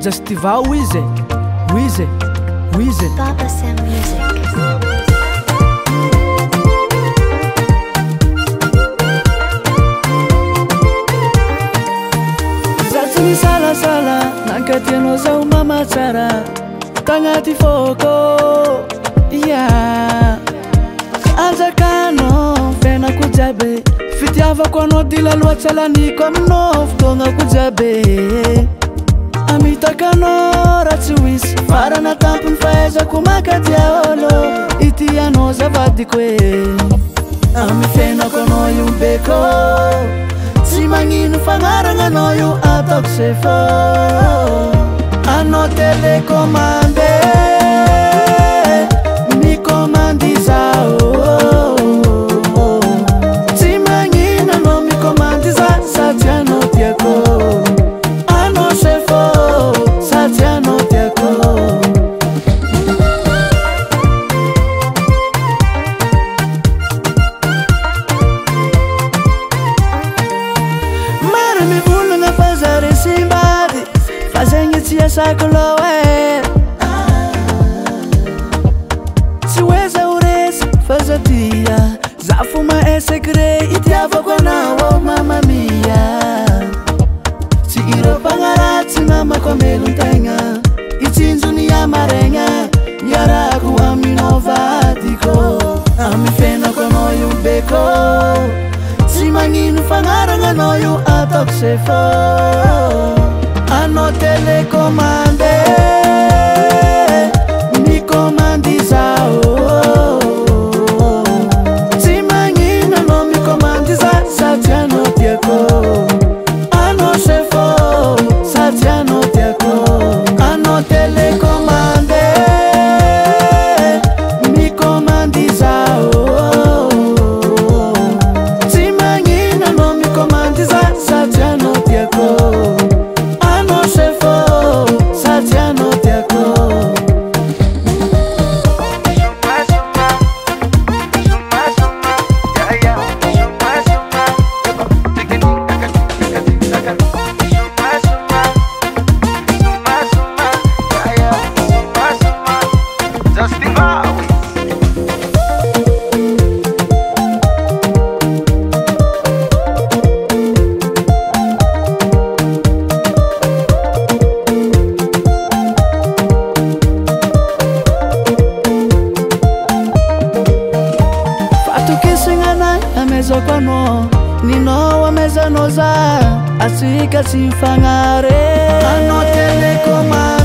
Justiva Wize Papa Sam Music. Zatsini sala nankatiano zao mama tsara tagnaty foko yeah anjakano fenako jiaby fitiavako anao dila loatsy alaniko aminao fotoagnako jiaby amitakanao raha tsy hoisy farana tampony fahaizako makatia olo ity anao zavadiko hoe amy fenako anao io beko tsy magnino fagnaragna anao io ataoko sefo anao telecommande mikommandy zao tsy magnino anao mikommandy za sady anao tiako anao sefo sady anao tiako Psycho loe siweza uresi fazatia zafuma esekre itiavako anao mama mia tsy iro pagnaratsy namako amelon-tegna itsinjony amaregna miarako aminao vadiko amy fenako anao io beko tsy magnino fagnaragna anao io ataoko sefo anao telecommande mikommandy zao tsy magnino anao mikommandy za sady anao tiako anao sefo sady anao tiako anao telecommande mikommandy zao tsy magnino anao mikommandy za sady anao tiako Kwano nino wameza noza asika simfangare ano telecommande